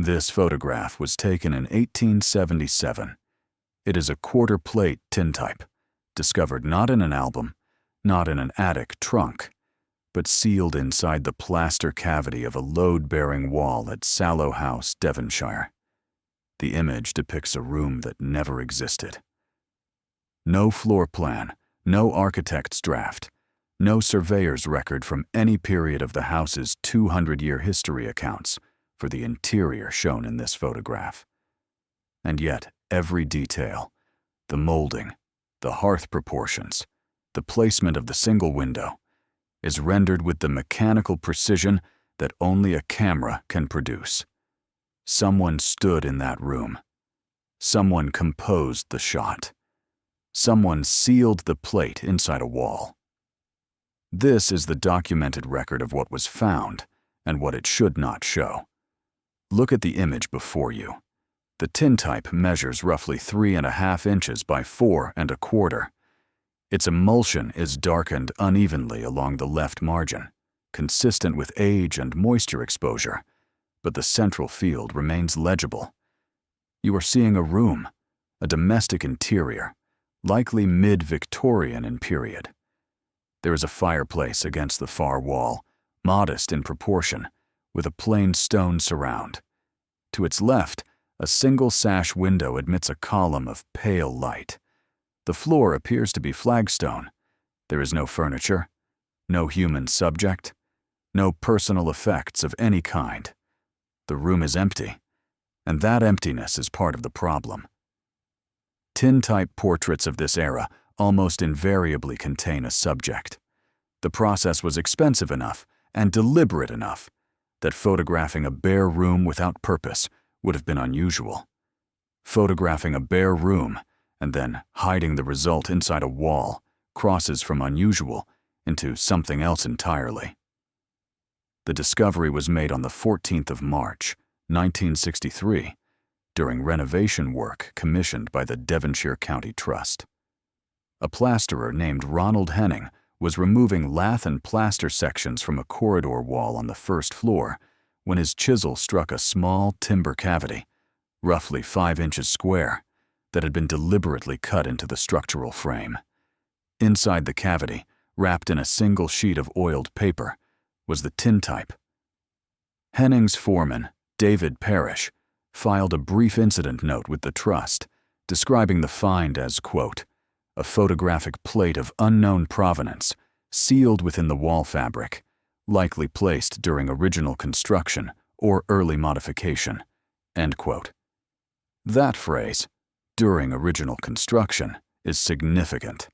This photograph was taken in 1877. It is a quarter-plate tintype, discovered not in an album, not in an attic trunk, but sealed inside the plaster cavity of a load-bearing wall at Sallow House, Devonshire. The image depicts a room that never existed. No floor plan, no architect's draft, no surveyor's record from any period of the house's 200-year history accounts for the interior shown in this photograph. And yet, every detail, the moulding, the hearth proportions, the placement of the single window, is rendered with the mechanical precision that only a camera can produce. Someone stood in that room. Someone composed the shot. Someone sealed the plate inside a wall. This is the documented record of what was found and what it should not show. Look at the image before you. The tintype measures roughly 3.5 inches by 4 1/4. Its emulsion is darkened unevenly along the left margin, consistent with age and moisture exposure, but the central field remains legible. You are seeing a room, a domestic interior, likely mid-Victorian in period. There is a fireplace against the far wall, modest in proportion, with a plain stone surround. To its left, a single sash window admits a column of pale light. The floor appears to be flagstone. There is no furniture, no human subject, no personal effects of any kind. The room is empty, and that emptiness is part of the problem. Tintype portraits of this era almost invariably contain a subject. The process was expensive enough and deliberate enough that photographing a bare room without purpose would have been unusual. Photographing a bare room and then hiding the result inside a wall crosses from unusual into something else entirely. The discovery was made on the 14th of March, 1963, during renovation work commissioned by the Devonshire County Trust. A plasterer named Ronald Henning was removing lath and plaster sections from a corridor wall on the first floor when his chisel struck a small timber cavity, roughly 5 inches square, that had been deliberately cut into the structural frame. Inside the cavity, wrapped in a single sheet of oiled paper, was the tintype. Henning's foreman, David Parrish, filed a brief incident note with the trust, describing the find as, quote, a photographic plate of unknown provenance, sealed within the wall fabric, likely placed during original construction or early modification, end quote. That phrase, during original construction, is significant,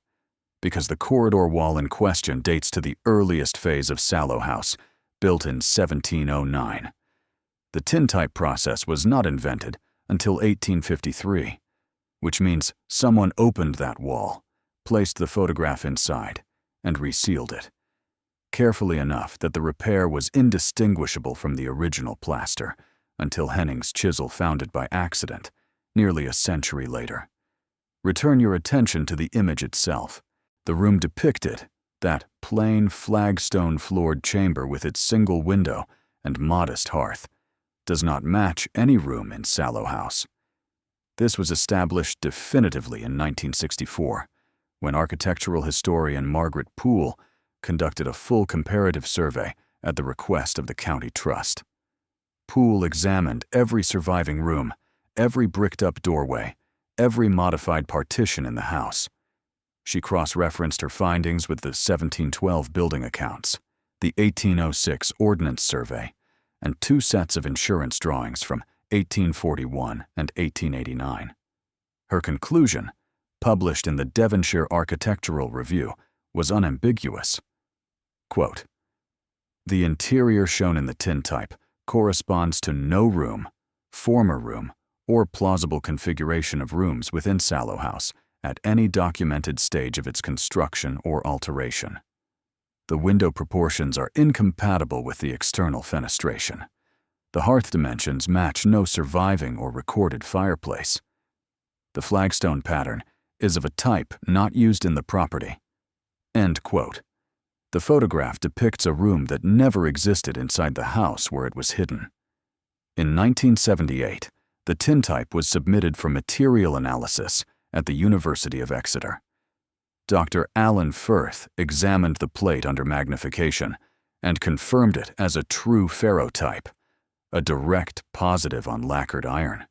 because the corridor wall in question dates to the earliest phase of Sallow House, built in 1709. The tintype process was not invented until 1853, which means someone opened that wall, placed the photograph inside, and resealed it, carefully enough that the repair was indistinguishable from the original plaster until Henning's chisel found it by accident, nearly a century later. Return your attention to the image itself. The room depicted, that plain flagstone-floored chamber with its single window and modest hearth, does not match any room in Sallow House. This was established definitively in 1964, when architectural historian Margaret Poole conducted a full comparative survey at the request of the county trust. Poole examined every surviving room, every bricked-up doorway, every modified partition in the house. She cross-referenced her findings with the 1712 building accounts, the 1806 ordnance survey, and 2 sets of insurance drawings from 1841 and 1889. Her conclusion, published in the Devonshire Architectural Review, was unambiguous. Quote, the interior shown in the tintype corresponds to no room, former room, or plausible configuration of rooms within Sallow House at any documented stage of its construction or alteration. The window proportions are incompatible with the external fenestration. The hearth dimensions match no surviving or recorded fireplace. The flagstone pattern is of a type not used in the property. End quote. The photograph depicts a room that never existed inside the house where it was hidden. In 1978, the tintype was submitted for material analysis at the University of Exeter. Dr. Alan Firth examined the plate under magnification and confirmed it as a true ferrotype, a direct positive on lacquered iron,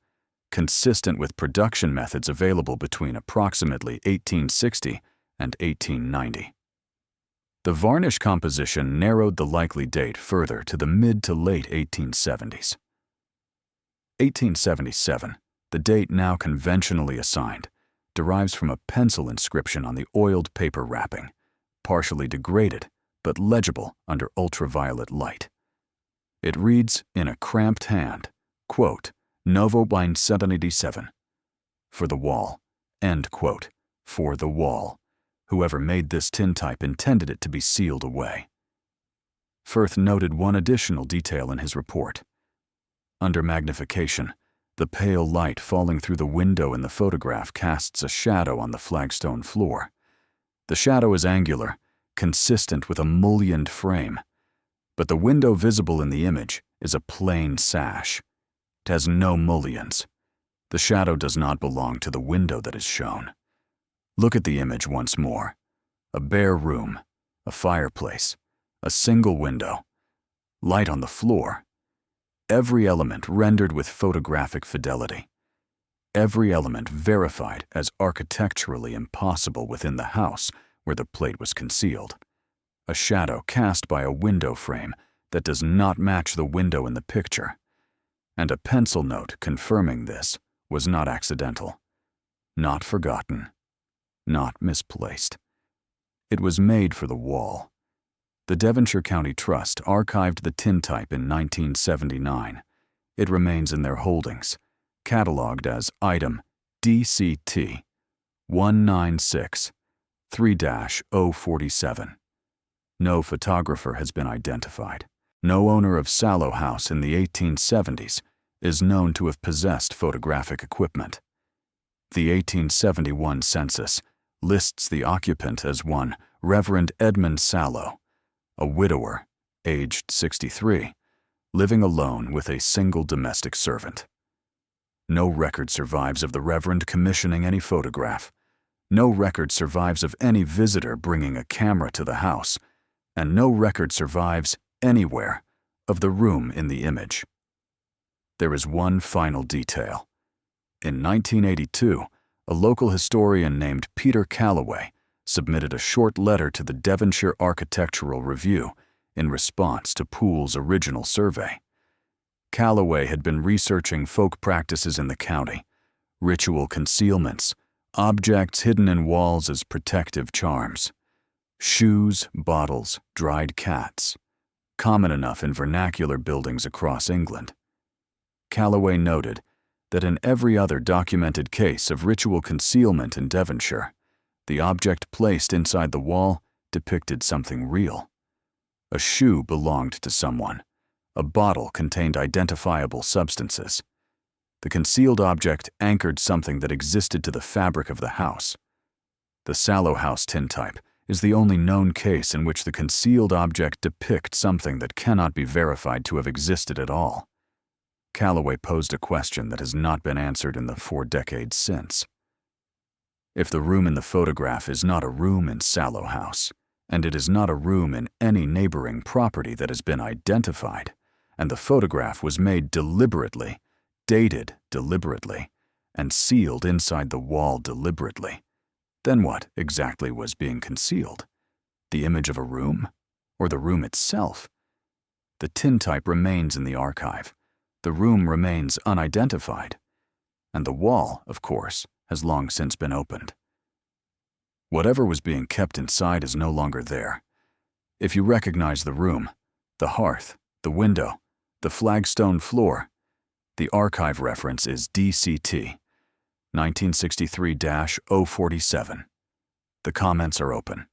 consistent with production methods available between approximately 1860 and 1890. The varnish composition narrowed the likely date further to the mid to late 1870s. 1877, the date now conventionally assigned, derives from a pencil inscription on the oiled paper wrapping, partially degraded but legible under ultraviolet light. It reads in a cramped hand, quote, Novo 1977, for the wall, end quote, for the wall. Whoever made this tintype intended it to be sealed away. Firth noted one additional detail in his report. Under magnification, the pale light falling through the window in the photograph casts a shadow on the flagstone floor. The shadow is angular, consistent with a mullioned frame, but the window visible in the image is a plain sash. It has no mullions. The shadow does not belong to the window that is shown. Look at the image once more. A bare room, a fireplace, a single window, light on the floor. Every element rendered with photographic fidelity. Every element verified as architecturally impossible within the house where the plate was concealed. A shadow cast by a window frame that does not match the window in the picture. And a pencil note confirming this was not accidental, not forgotten, not misplaced. It was made for the wall. The Devonshire County Trust archived the tintype in 1979. It remains in their holdings, catalogued as item DCT 196-3-047. No photographer has been identified. No owner of Sallow House in the 1870s is known to have possessed photographic equipment. The 1871 census lists the occupant as one Reverend Edmund Sallow, a widower, aged 63, living alone with a single domestic servant. No record survives of the Reverend commissioning any photograph. No record survives of any visitor bringing a camera to the house, and no record survives anywhere of the room in the image. There is one final detail. In 1982, a local historian named Peter Calloway submitted a short letter to the Devonshire Architectural Review in response to Poole's original survey. Calloway had been researching folk practices in the county, ritual concealments, objects hidden in walls as protective charms, shoes, bottles, dried cats, common enough in vernacular buildings across England. Calloway noted that in every other documented case of ritual concealment in Devonshire, the object placed inside the wall depicted something real. A shoe belonged to someone. A bottle contained identifiable substances. The concealed object anchored something that existed to the fabric of the house. The Sallow House tintype is the only known case in which the concealed object depicts something that cannot be verified to have existed at all. Calloway posed a question that has not been answered in the 4 decades since. If the room in the photograph is not a room in Sallow House, and it is not a room in any neighboring property that has been identified, and the photograph was made deliberately, dated deliberately, and sealed inside the wall deliberately, then what exactly was being concealed? The image of a room? Or the room itself? The tintype remains in the archive. The room remains unidentified. And the wall, of course, has long since been opened. Whatever was being kept inside is no longer there. If you recognize the room, the hearth, the window, the flagstone floor, the archive reference is DCT 1963-047. The comments are open.